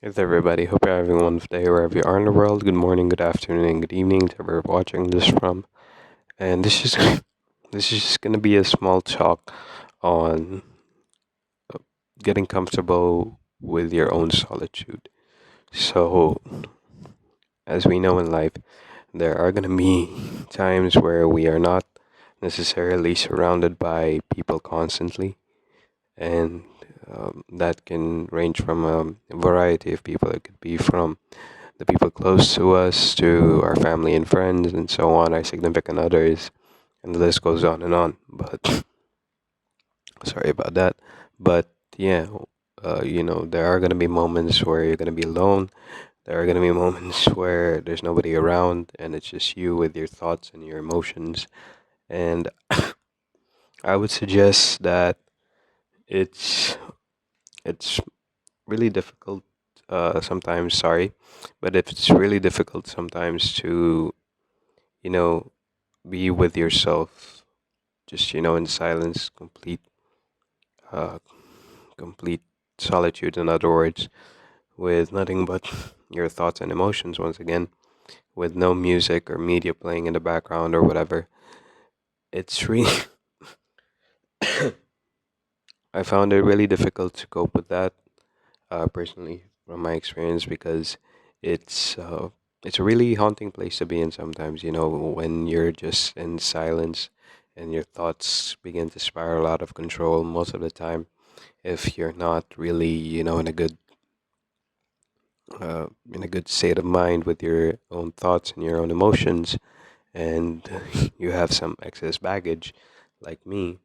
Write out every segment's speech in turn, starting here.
Hey there, everybody. Hope you're having a wonderful day wherever you are in the world. Good morning, good afternoon, and good evening to wherever you're watching this from. And this is just gonna be a small talk on uh, getting comfortable with your own solitude. So, as we know in life, there are gonna be times where we are not necessarily surrounded by people constantly, and that can range from a variety of people. It could be from the people close to us, to our family and friends, and so on, our significant others, and the list goes on and on. But sorry about that. But yeah, there are gonna be moments where you're gonna be alone. There are gonna be moments where there's nobody around, and it's just you with your thoughts and your emotions. And I would suggest that it's it's really difficult sometimes. Sorry, but if it's really difficult sometimes to you know be with yourself, just in silence, uh complete solitude, in other words, with nothing but your thoughts and emotions, once again, with no music or media playing in the background or whatever. It's really I found it really difficult to cope with that, personally, from my experience, because it's uh it's a really haunting place to be in sometimes, when you're just in silence and your thoughts begin to spiral out of control most of the time. If you're not really, in a good state of mind with your own thoughts and your own emotions, and you have some excess baggage, like me,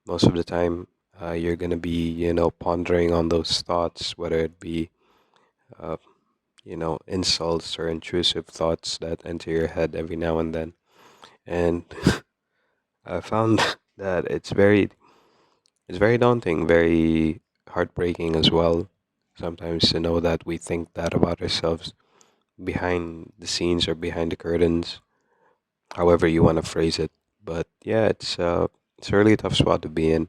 most of the time, you're gonna be, pondering on those thoughts, whether it be, uh, insults or intrusive thoughts that enter your head every now and then. And I found that it's very daunting, very heartbreaking as well, sometimes, to know that we think that about ourselves behind the scenes or behind the curtains, however you want to phrase it. But yeah, it's a really tough spot to be in,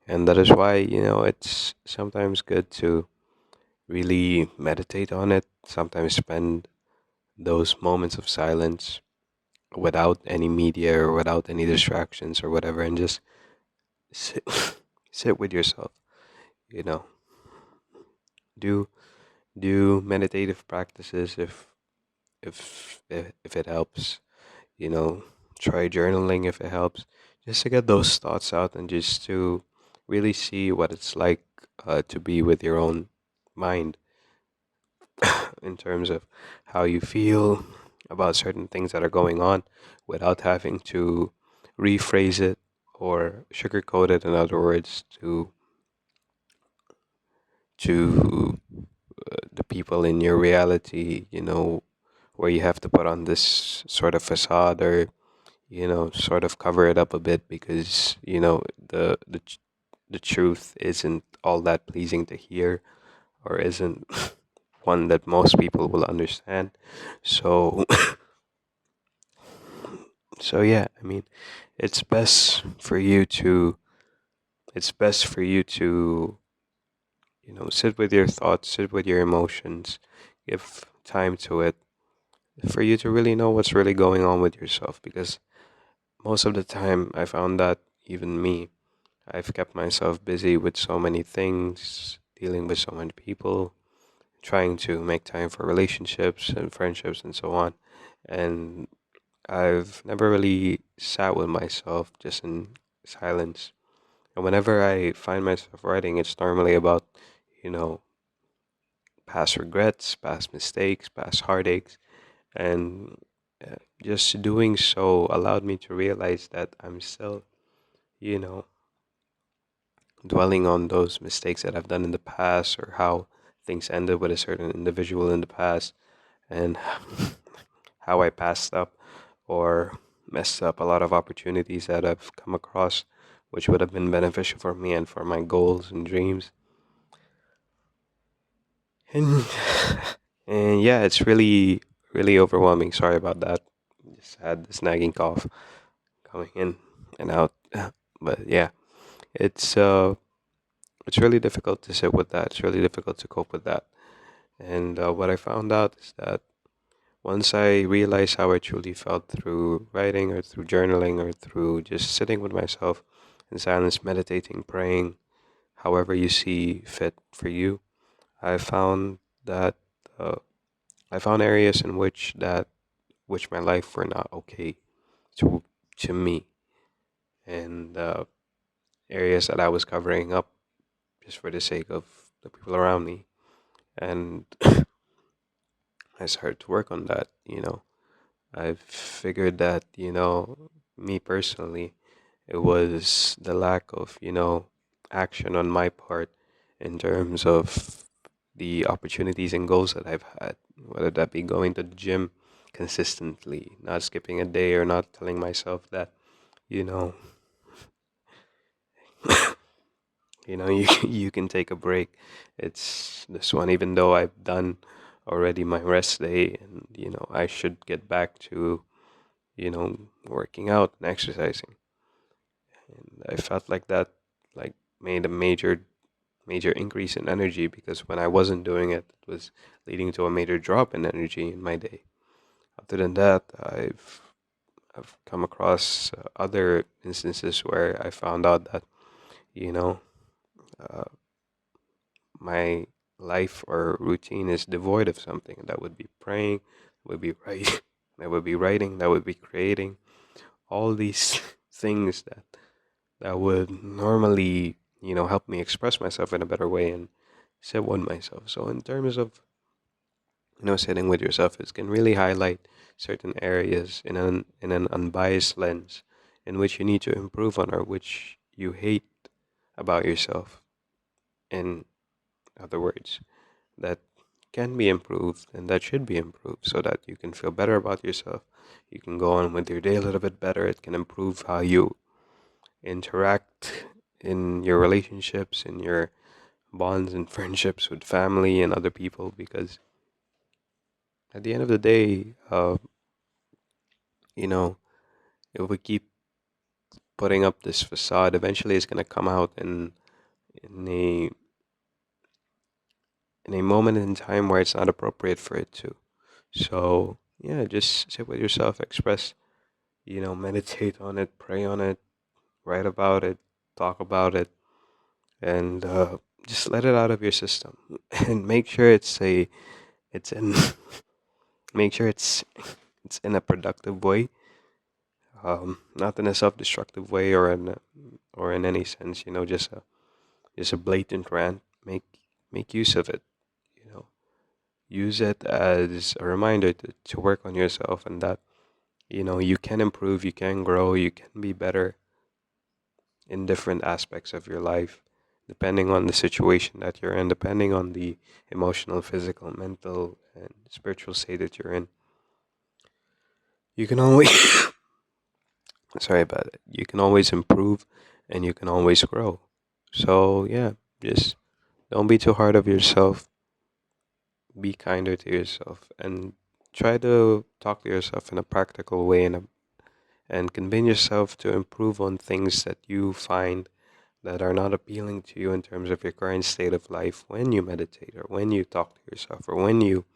and that is why it's sometimes good to really meditate on it. Sometimes spend those moments of silence without any media or without any distractions or whatever, and just sit, sit with yourself. You know, do do meditative practices if it helps. You know, try journaling if it helps, just to get those thoughts out and just to really see what it's like, to be with your own mind, in terms of how you feel about certain things that are going on, without having to rephrase it or sugarcoat it. In other words, to the people in your reality, where you have to put on this sort of facade, or sort of cover it up a bit, because the truth isn't all that pleasing to hear, or isn't one that most people will understand. So so yeah, I mean, it's best for you to it's best for you to sit with your thoughts, sit with your emotions, give time to it, for you to really know what's really going on with yourself. Because most of the time, I found that even me, I've kept myself busy with so many things, dealing with so many people, trying to make time for relationships and friendships and so on. And I've never really sat with myself just in silence. And whenever I find myself writing, it's normally about, you know, past regrets, past mistakes, past heartaches. And just doing so allowed me to realize that I'm still, you know, dwelling on those mistakes that I've done in the past, or how things ended with a certain individual in the past, and how I passed up or messed up a lot of opportunities that I've come across, which would have been beneficial for me and for my goals and dreams. And and yeah, it's really really overwhelming. Sorry about that. Just had this nagging cough coming in and out. But yeah, it's uh it's really difficult to sit with that. It's really difficult to cope with that. And what I found out is that once I realized how I truly felt through writing or through journaling or through just sitting with myself in silence, meditating, praying, however you see fit for you, I found that uh, I found areas in which my life were not okay to to me, and areas that I was covering up just for the sake of the people around me. And I started to work on that. I figured that, me personally, it was the lack of, action on my part in terms of the opportunities and goals that I've had, whether that be going to the gym consistently, not skipping a day, or not telling myself that, you know, you you can take a break. It's this one, even though I've done already my rest day, and I should get back to working out and exercising. And I felt like that like made a major increase in energy, because when I wasn't doing it, it was leading to a major drop in energy in my day. Other than that, I've come across other instances where I found out that you know uh, my life or routine is devoid of something. That would be praying, would be writing, that would be writing, that would be creating. All these things that would normally, help me express myself in a better way and sit with myself. So in terms of, sitting with yourself, it can really highlight certain areas in an unbiased lens in which you need to improve on, or which you hate about yourself. In other words, that can be improved and that should be improved so that you can feel better about yourself. You can go on with your day a little bit better. It can improve how you interact in your relationships, in your bonds and friendships with family and other people, because at the end of the day, you know, if we keep putting up this facade, eventually it's going to come out in a in a moment in time where it's not appropriate for it to. So yeah, just sit with yourself, express, meditate on it, pray on it, write about it, talk about it, and just let it out of your system, and make sure it's in make sure it's in a productive way, not in a self-destructive way, or in any sense, just a blatant rant. Make use of it, you know. Use it as a reminder to work on yourself, and that you can improve, you can grow, you can be better in different aspects of your life, depending on the situation that you're in, depending on the emotional, physical, mental, and spiritual state that you're in. You can always, sorry about it, you can always improve and you can always grow. So, yeah, just don't be too hard of yourself, be kinder to yourself, and try to talk to yourself in a practical way, and convince yourself to improve on things that you find that are not appealing to you in terms of your current state of life when you meditate, or when you talk to yourself, or when you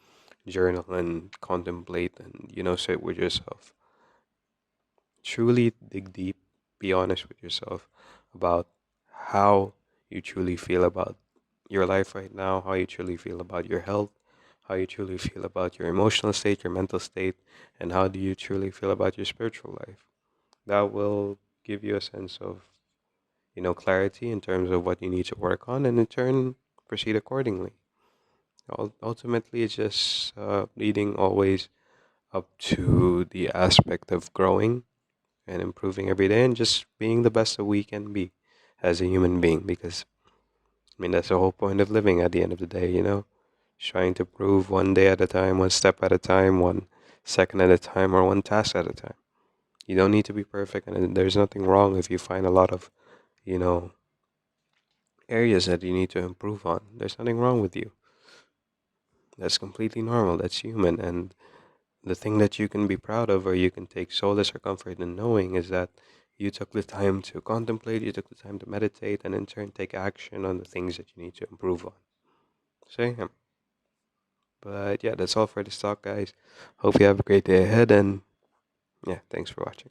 journal and contemplate and sit with yourself. Truly dig deep, be honest with yourself about how you truly feel about your life right now, how you truly feel about your health, how you truly feel about your emotional state, your mental state, and how do you truly feel about your spiritual life. That will give you a sense of clarity in terms of what you need to work on, and in turn, proceed accordingly. Ultimately, it's just leading always up to the aspect of growing and improving every day, and just being the best that we can be as a human being. Because, I mean, that's the whole point of living at the end of the day, trying to improve one day at a time, one step at a time, one second at a time, or one task at a time. You don't need to be perfect, and there's nothing wrong if you find a lot of, you know, areas that you need to improve on. There's nothing wrong with you. That's completely normal. That's human. And the thing that you can be proud of, or you can take solace or comfort in knowing, is that you took the time to contemplate, you took the time to meditate, and in turn take action on the things that you need to improve on. So, yeah. But yeah, that's all for this talk, guys. Hope you have a great day ahead, and yeah, thanks for watching.